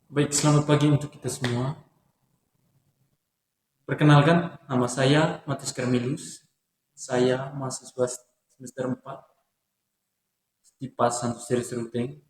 Baik, selamat pagi untuk kita semua. Perkenalkan, nama saya Matius Carmilus. Saya mahasiswa semester 4 di PAS Santo Siris Ruteng.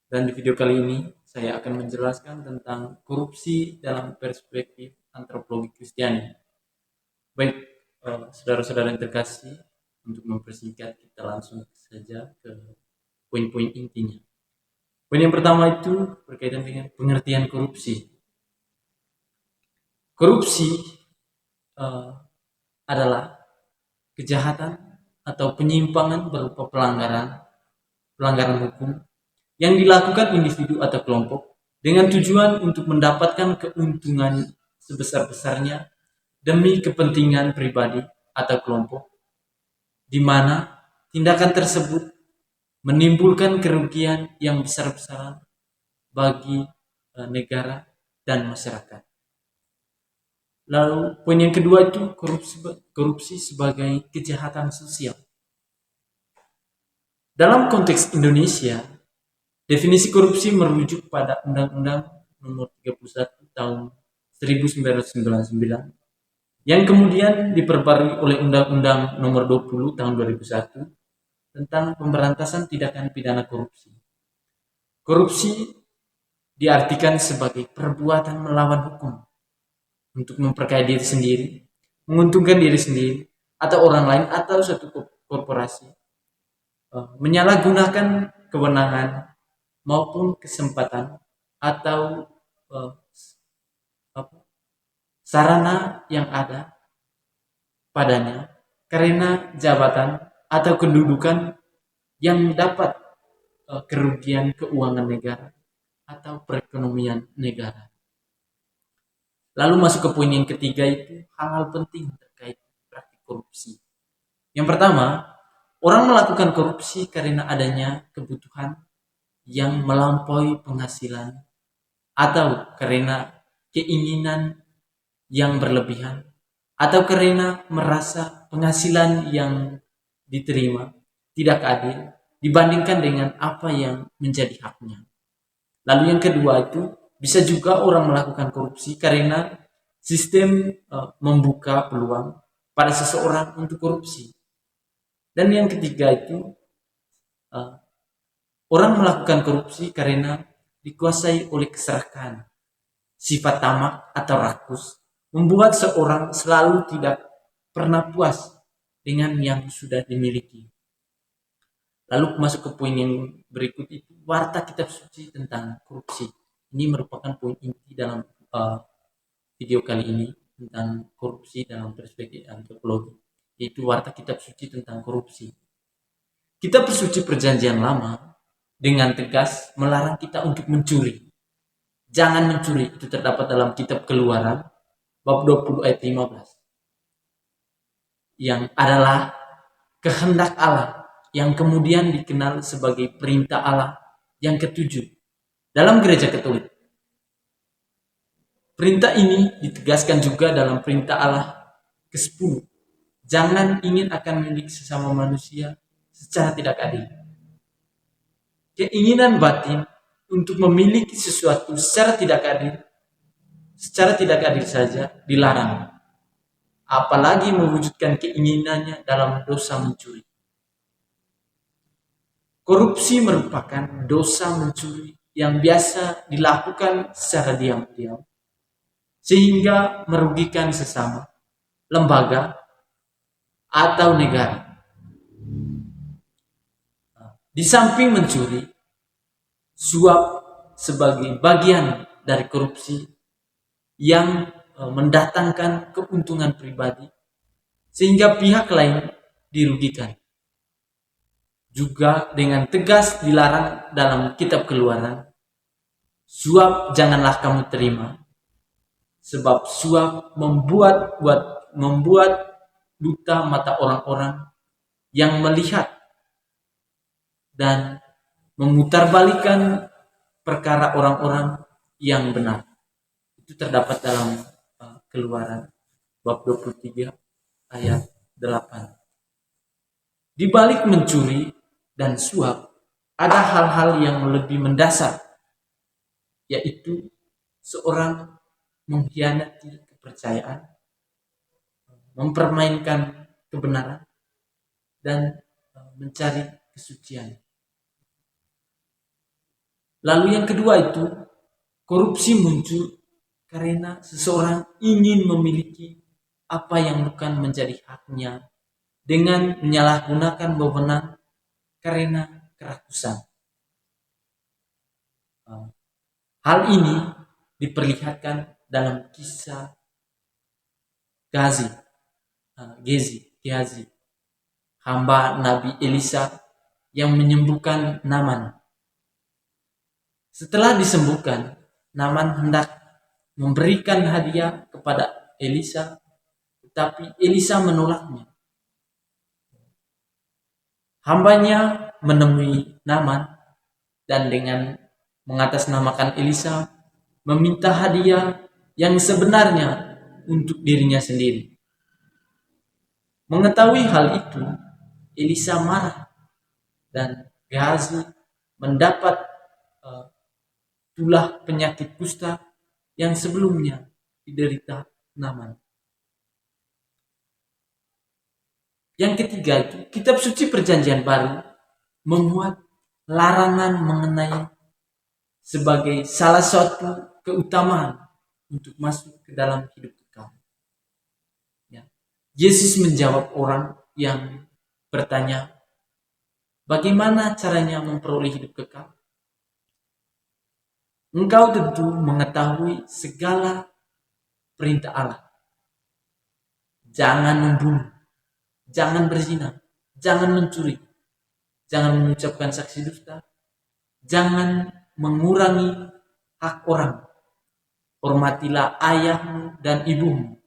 Dan di video kali ini, saya akan menjelaskan tentang korupsi dalam perspektif antropologi Kristiani. Baik, saudara-saudara yang terkasih, untuk mempersingkat, kita langsung saja ke poin-poin intinya. Poin yang pertama itu berkaitan dengan pengertian korupsi. Korupsi eh, adalah kejahatan atau penyimpangan berupa pelanggaran hukum yang dilakukan individu atau kelompok dengan tujuan untuk mendapatkan keuntungan sebesar-besarnya demi kepentingan pribadi atau kelompok, di mana tindakan tersebut menimbulkan kerugian yang besar-besaran bagi negara dan masyarakat. Lalu poin yang kedua itu korupsi sebagai kejahatan sosial. Dalam konteks Indonesia, definisi korupsi merujuk pada Undang-Undang Nomor 31 Tahun 1999 yang kemudian diperbarui oleh Undang-Undang Nomor 20 Tahun 2001 tentang pemberantasan tindakan pidana korupsi. Korupsi diartikan sebagai perbuatan melawan hukum untuk memperkaya diri sendiri, menguntungkan diri sendiri atau orang lain atau suatu korporasi, menyalahgunakan kewenangan maupun kesempatan atau sarana yang ada padanya karena jabatan atau kedudukan yang dapat kerugian keuangan negara atau perekonomian negara. Lalu masuk ke poin yang ketiga itu hal-hal penting terkait praktik korupsi. Yang pertama, orang melakukan korupsi karena adanya kebutuhan yang melampaui penghasilan atau karena keinginan yang berlebihan atau karena merasa penghasilan yang diterima tidak adil dibandingkan dengan apa yang menjadi haknya. Lalu yang kedua itu bisa juga orang melakukan korupsi karena sistem membuka peluang pada seseorang untuk korupsi. Dan yang ketiga itu orang melakukan korupsi karena dikuasai oleh keserakahan, sifat tamak atau rakus, membuat seorang selalu tidak pernah puas dengan yang sudah dimiliki. Lalu masuk ke poin yang berikut itu, warta kitab suci tentang korupsi. Ini merupakan poin inti dalam video kali ini tentang korupsi dalam perspektif antropologi, yaitu warta kitab suci tentang korupsi. Kitab suci Perjanjian Lama dengan tegas melarang kita untuk mencuri. Jangan mencuri, itu terdapat dalam kitab Keluaran bab 20 ayat 15. Yang adalah kehendak Allah yang kemudian dikenal sebagai perintah Allah yang ketujuh dalam gereja Katolik. Perintah ini ditegaskan juga dalam perintah Allah ke-10. Jangan ingin akan milik sesama manusia secara tidak adil. Keinginan batin untuk memiliki sesuatu secara tidak adil saja dilarang. Apalagi mewujudkan keinginannya dalam dosa mencuri. Korupsi merupakan dosa mencuri yang biasa dilakukan secara diam-diam sehingga merugikan sesama, lembaga, atau negara. Di samping mencuri, suap sebagai bagian dari korupsi yang mendatangkan keuntungan pribadi sehingga pihak lain dirugikan. Juga dengan tegas dilarang dalam kitab Keluaran, suap janganlah kamu terima, sebab suap membuat buta mata orang-orang yang melihat dan memutarbalikkan perkara orang-orang yang benar. Itu terdapat dalam Keluaran bab 23 ayat 8. Di balik mencuri dan suap ada hal-hal yang lebih mendasar, yaitu seorang mengkhianati kepercayaan, mempermainkan kebenaran, dan mencari kesucian. Lalu yang kedua itu, korupsi muncul karena seseorang ingin memiliki apa yang bukan menjadi haknya dengan menyalahgunakan wewenang karena kerakusan. Hal ini diperlihatkan dalam kisah Gehazi, hamba Nabi Elisa yang menyembuhkan Naaman. Setelah disembuhkan, Naaman hendak memberikan hadiah kepada Elisa, tetapi Elisa menolaknya. Hambanya menemui Naaman dan dengan mengatasnamakan Elisa meminta hadiah yang sebenarnya untuk dirinya sendiri. Mengetahui hal itu, Elisa marah dan Gehazi mendapat tulah penyakit kusta yang sebelumnya diderita Naaman. Yang ketiga itu, kitab suci Perjanjian Baru memuat larangan mengenai sebagai salah satu keutamaan untuk masuk ke dalam hidup kekal. Ya. Yesus menjawab orang yang bertanya, bagaimana caranya memperoleh hidup kekal? Engkau tentu mengetahui segala perintah Allah. Jangan membunuh, jangan berzina, jangan mencuri, jangan mengucapkan saksi dusta, jangan mengurangi hak orang, hormatilah ayahmu dan ibumu.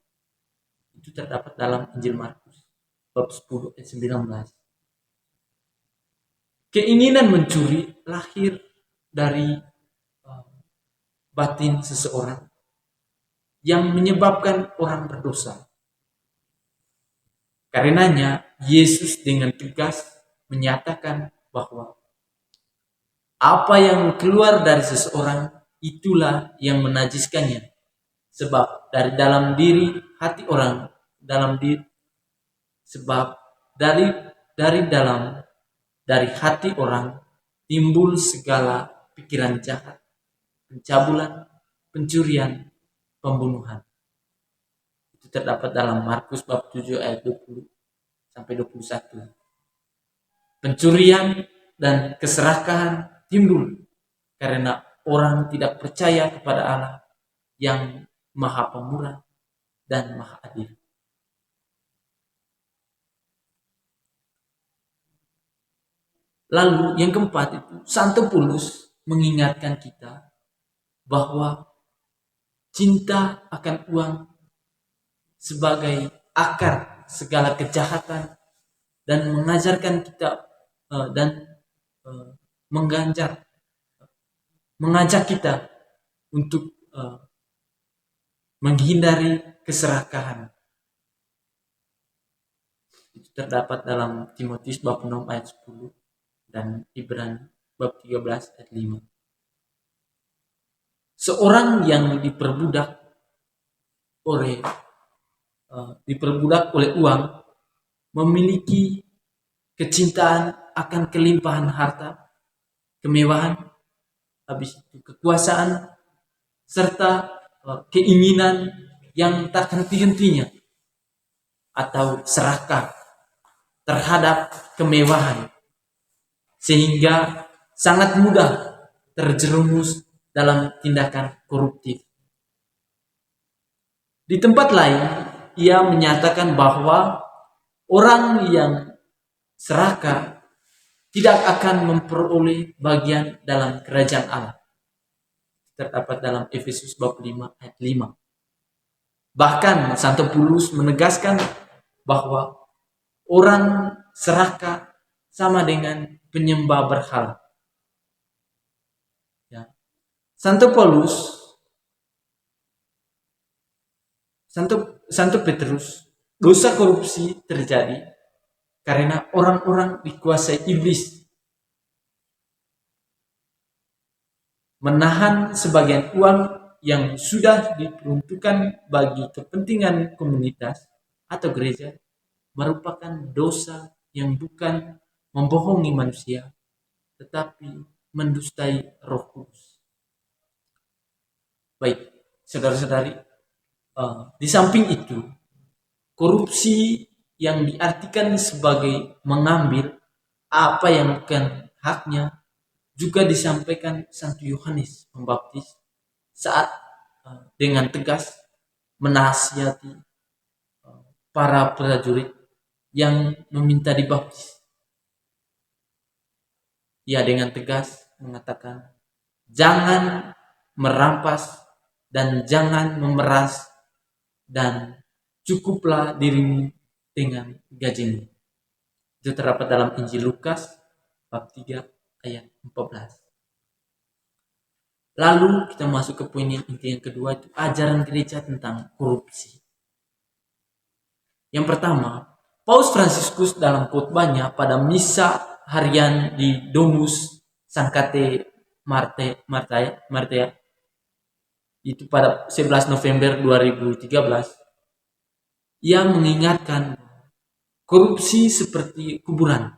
Itu terdapat dalam Injil Markus bab 10 ayat 19. Keinginan mencuri lahir dari batin seseorang yang menyebabkan orang berdosa. Karenanya Yesus dengan tegas menyatakan bahwa apa yang keluar dari seseorang itulah yang menajiskannya. Sebab dari dalam diri hati orang, dari hati orang timbul segala pikiran jahat, pencabulan, pencurian, pembunuhan. Itu terdapat dalam Markus bab 7 ayat 20 sampai 21. Pencurian dan keserakahan timbul karena orang tidak percaya kepada Allah yang Maha Pemurah dan Maha Adil. Lalu yang keempat itu, Santo Paulus mengingatkan kita bahwa cinta akan uang sebagai akar segala kejahatan dan mengajarkan kita mengajak kita untuk menghindari keserakahan. Itu terdapat dalam Timotius bab 6 ayat 10 dan Ibrani bab 13 ayat 5. Seorang yang diperbudak oleh uang memiliki kecintaan akan kelimpahan harta, kemewahan, habis itu kekuasaan, serta keinginan yang tak henti-hentinya atau serakah terhadap kemewahan, sehingga sangat mudah terjerumus dalam tindakan koruptif. Di tempat lain, ia menyatakan bahwa orang yang serakah tidak akan memperoleh bagian dalam kerajaan Allah. Terdapat dalam Efesus bab 5 ayat 5. Bahkan Santo Paulus menegaskan bahwa orang serakah sama dengan penyembah berhala. Ya. Santo Petrus, dosa korupsi terjadi karena orang-orang dikuasai iblis. menahan sebagian uang yang sudah diperuntukkan bagi kepentingan komunitas atau gereja merupakan dosa yang bukan membohongi manusia, tetapi mendustai Roh Kudus. Baik, saudara-saudari, di samping itu, korupsi yang diartikan sebagai mengambil apa yang bukan haknya juga disampaikan Santo Yohanes Pembaptis saat dengan tegas menasihati para prajurit yang meminta dibaptis. Ia dengan tegas mengatakan, jangan merampas dan jangan memeras, dan cukuplah dirimu dengan gajimu. Itu terdapat dalam Injil Lukas bab 3 ayat 14. Lalu kita masuk ke poin inti yang kedua, itu ajaran gereja tentang korupsi. Yang pertama, Paus Fransiskus dalam khotbahnya pada misa harian di Domus Sanctae Martyr itu pada 11 November 2013, ia mengingatkan korupsi seperti kuburan,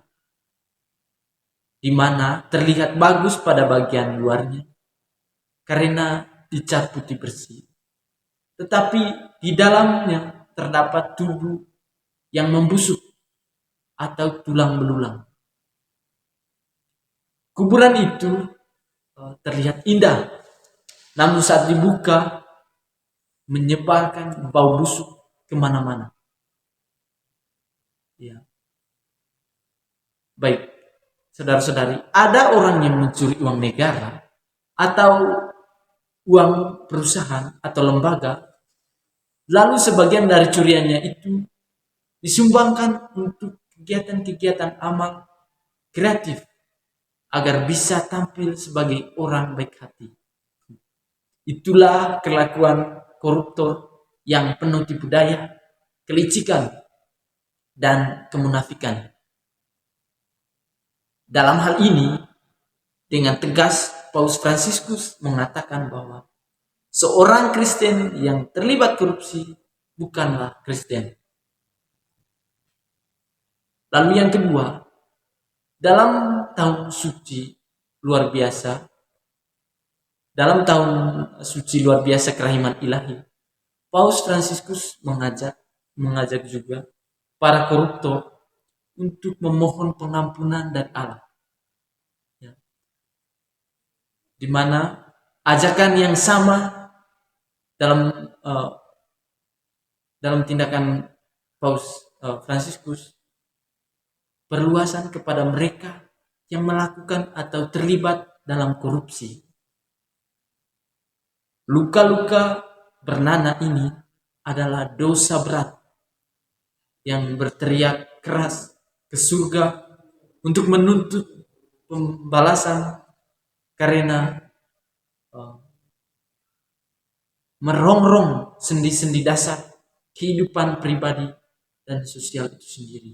di mana terlihat bagus pada bagian luarnya karena dicat putih bersih, tetapi di dalamnya terdapat tubuh yang membusuk atau tulang belulang. Kuburan itu terlihat indah, namun saat dibuka menyebarkan bau busuk kemana-mana. Ya. Baik, saudara-saudari, ada orang yang mencuri uang negara atau uang perusahaan atau lembaga, lalu sebagian dari curiannya itu disumbangkan untuk kegiatan-kegiatan amal kreatif agar bisa tampil sebagai orang baik hati. Itulah kelakuan koruptor yang penuh tipu daya, kelicikan, dan kemunafikan. Dalam hal ini, dengan tegas Paus Fransiskus mengatakan bahwa seorang Kristen yang terlibat korupsi bukanlah Kristen. Lalu yang kedua, dalam tahun suci luar biasa, dalam tahun suci luar biasa kerahiman ilahi, Paus Fransiskus mengajak juga para koruptor untuk memohon pengampunan dari Allah. Ya. Di mana ajakan yang sama dalam tindakan Paus Fransiskus, perluasan kepada mereka yang melakukan atau terlibat dalam korupsi. Luka-luka bernanah ini adalah dosa berat yang berteriak keras ke surga untuk menuntut pembalasan karena merongrong sendi-sendi dasar kehidupan pribadi dan sosial itu sendiri.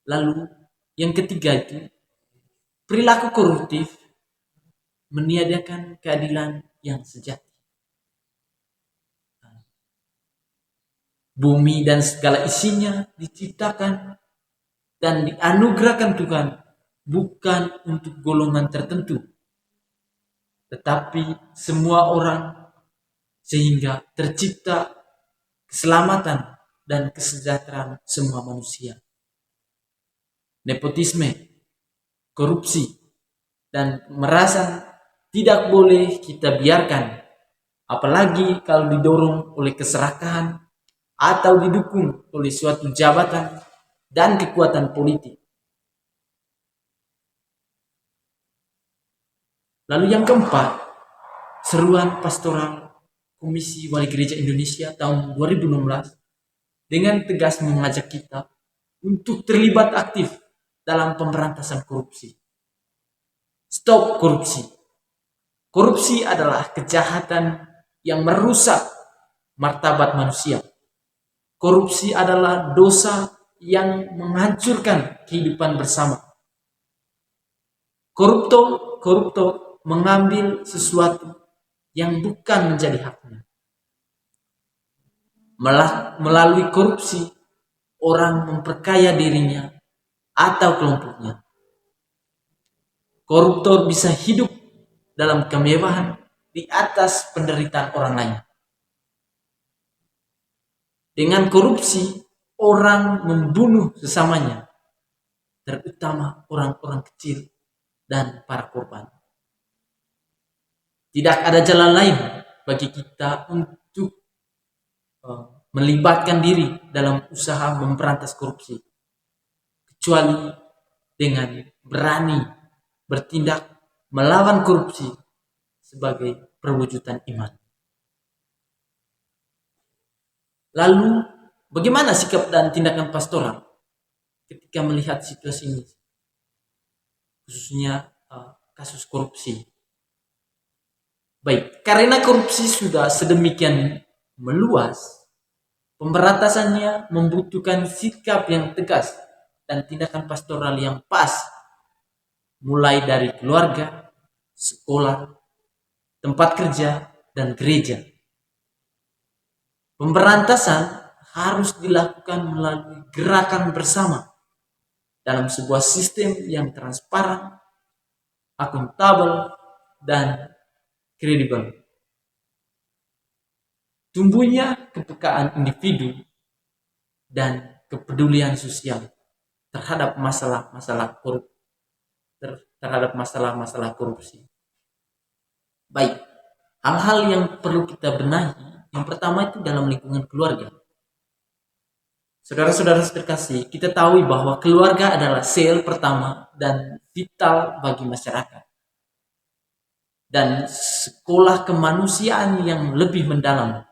Lalu yang ketiga itu, perilaku koruptif meniadakan keadilan yang sejati. Bumi dan segala isinya diciptakan dan dianugerahkan Tuhan bukan untuk golongan tertentu, tetapi semua orang, sehingga tercipta keselamatan dan kesejahteraan semua manusia. Nepotisme, korupsi, dan merasa tidak boleh kita biarkan, apalagi kalau didorong oleh keserakahan atau didukung oleh suatu jabatan dan kekuatan politik. Lalu yang keempat, seruan pastoral Komisi Wali Gereja Indonesia tahun 2016 dengan tegas mengajak kita untuk terlibat aktif dalam pemberantasan korupsi. Stop korupsi. Korupsi adalah kejahatan yang merusak martabat manusia. Korupsi adalah dosa yang menghancurkan kehidupan bersama. Koruptor mengambil sesuatu yang bukan menjadi haknya. Melalui korupsi, orang memperkaya dirinya atau kelompoknya. Koruptor bisa hidup dalam kemewahan di atas penderitaan orang lain. Dengan korupsi, orang membunuh sesamanya, terutama orang-orang kecil dan para korban. Tidak ada jalan lain bagi kita untuk melibatkan diri dalam usaha memberantas korupsi, kecuali dengan berani bertindak melawan korupsi sebagai perwujudan iman. Lalu, bagaimana sikap dan tindakan pastoral ketika melihat situasi ini, khususnya kasus korupsi? Baik, karena korupsi sudah sedemikian meluas, pemberantasannya membutuhkan sikap yang tegas dan tindakan pastoral yang pas, mulai dari keluarga, sekolah, tempat kerja, dan gereja. Pemberantasan harus dilakukan melalui gerakan bersama dalam sebuah sistem yang transparan, akuntabel, dan kredibel. Tumbuhnya kepekaan individu dan kepedulian sosial terhadap masalah-masalah korupsi. Baik, hal-hal yang perlu kita benahi, yang pertama itu dalam lingkungan keluarga. Saudara-saudara terkasih, kita tahu bahwa keluarga adalah sel pertama dan vital bagi masyarakat. Dan sekolah kemanusiaan yang lebih mendalam.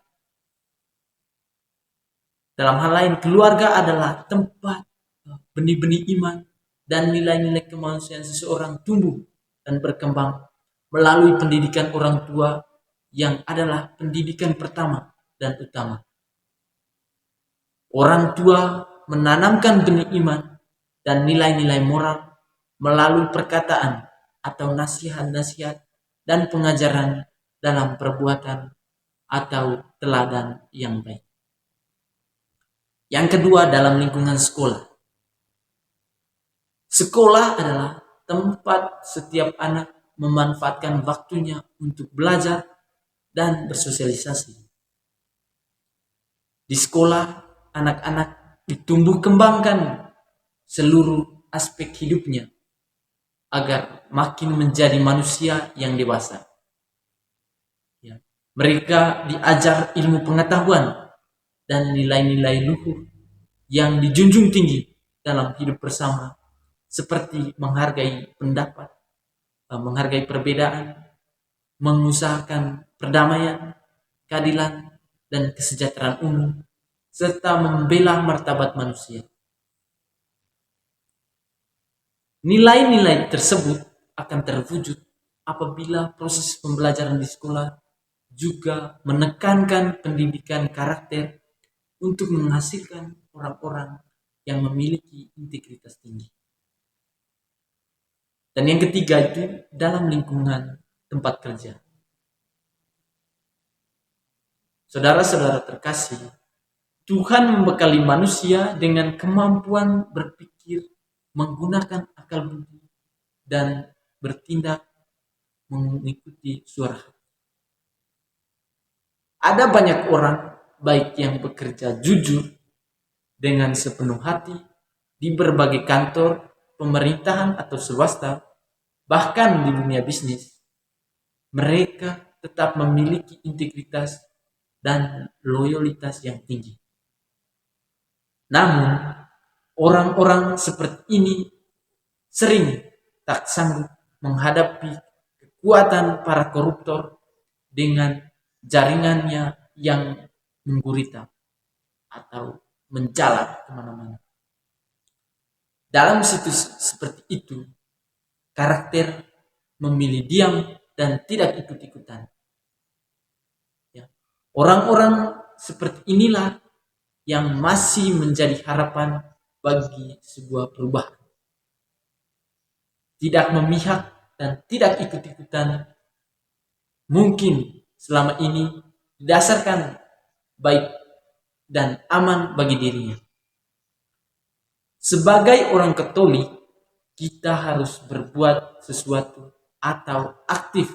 Dalam hal lain, keluarga adalah tempat benih-benih iman dan nilai-nilai kemanusiaan seseorang tumbuh dan berkembang melalui pendidikan orang tua yang adalah pendidikan pertama dan utama. Orang tua menanamkan benih iman dan nilai-nilai moral melalui perkataan atau nasihat-nasihat dan pengajaran dalam perbuatan atau teladan yang baik. Yang kedua, dalam lingkungan sekolah. Sekolah adalah tempat setiap anak memanfaatkan waktunya untuk belajar dan bersosialisasi. Di sekolah, anak-anak ditumbuh kembangkan seluruh aspek hidupnya agar makin menjadi manusia yang dewasa. Ya. Mereka diajar ilmu pengetahuan dan nilai-nilai luhur yang dijunjung tinggi dalam hidup bersama, seperti menghargai pendapat, menghargai perbedaan, mengusahakan perdamaian, keadilan, dan kesejahteraan umum, serta membela martabat manusia. Nilai-nilai tersebut akan terwujud apabila proses pembelajaran di sekolah juga menekankan pendidikan karakter untuk menghasilkan orang-orang yang memiliki integritas tinggi. Dan yang ketiga itu dalam lingkungan tempat kerja. Saudara-saudara terkasih, Tuhan membekali manusia dengan kemampuan berpikir, menggunakan akal budi, dan bertindak mengikuti suara hati. Ada banyak orang baik yang bekerja jujur dengan sepenuh hati di berbagai kantor, pemerintahan atau swasta, bahkan di dunia bisnis. Mereka tetap memiliki integritas dan loyalitas yang tinggi. Namun, orang-orang seperti ini sering tak sanggup menghadapi kekuatan para koruptor dengan jaringannya yang menggurita atau menjalar kemana-mana. Dalam situs seperti itu, karakter memilih diam dan tidak ikut-ikutan. Ya. Orang-orang seperti inilah yang masih menjadi harapan bagi sebuah perubahan. Tidak memihak dan tidak ikut-ikutan mungkin selama ini didasarkan baik dan aman bagi dirinya. Sebagai orang Katolik, kita harus berbuat sesuatu atau aktif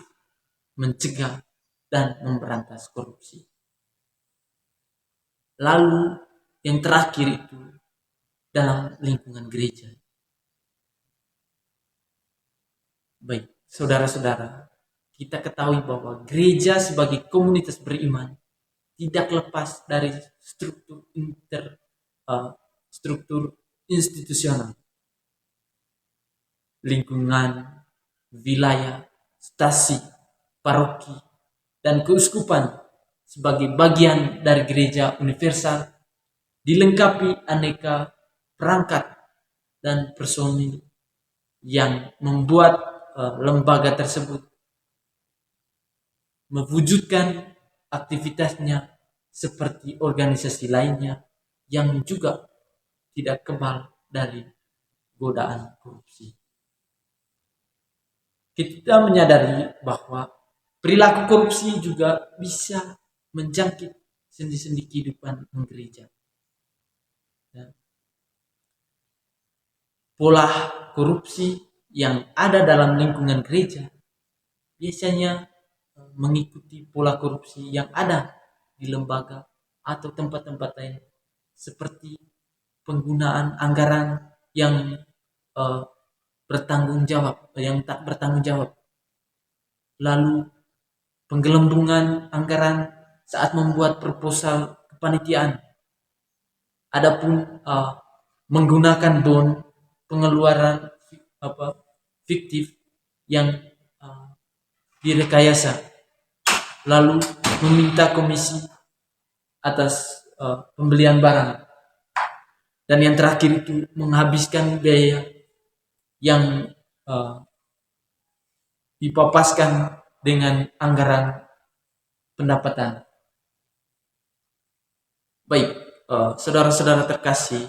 mencegah dan memberantas korupsi. Lalu yang terakhir itu dalam lingkungan gereja. Baik, saudara-saudara, kita ketahui bahwa gereja sebagai komunitas beriman tidak lepas dari struktur institusional, lingkungan, wilayah, stasi, paroki, dan keuskupan sebagai bagian dari gereja universal dilengkapi aneka perangkat dan personil yang membuat lembaga tersebut mewujudkan aktivitasnya seperti organisasi lainnya yang juga tidak kebal dari godaan korupsi. Kita menyadari bahwa perilaku korupsi juga bisa menjangkit sendi-sendi kehidupan gereja. Pola korupsi yang ada dalam lingkungan gereja biasanya mengikuti pola korupsi yang ada di lembaga atau tempat-tempat lain, seperti penggunaan anggaran yang yang tak bertanggung jawab, lalu penggelembungan anggaran saat membuat proposal kepanitiaan, adapun menggunakan bon pengeluaran fiktif yang direkayasa, lalu meminta komisi atas pembelian barang, dan yang terakhir itu menghabiskan biaya yang dipapaskan dengan anggaran pendapatan. Baik, saudara-saudara terkasih,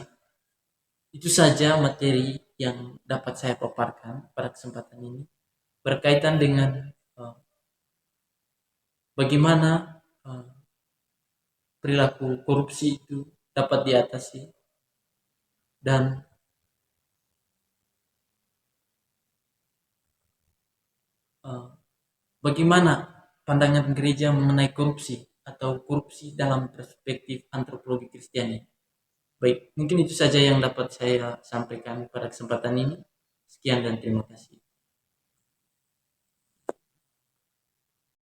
itu saja materi yang dapat saya paparkan pada kesempatan ini berkaitan dengan bagaimana perilaku korupsi itu dapat diatasi dan bagaimana pandangan gereja mengenai korupsi atau korupsi dalam perspektif antropologi Kristiani. Baik, mungkin itu saja yang dapat saya sampaikan pada kesempatan ini. Sekian dan terima kasih.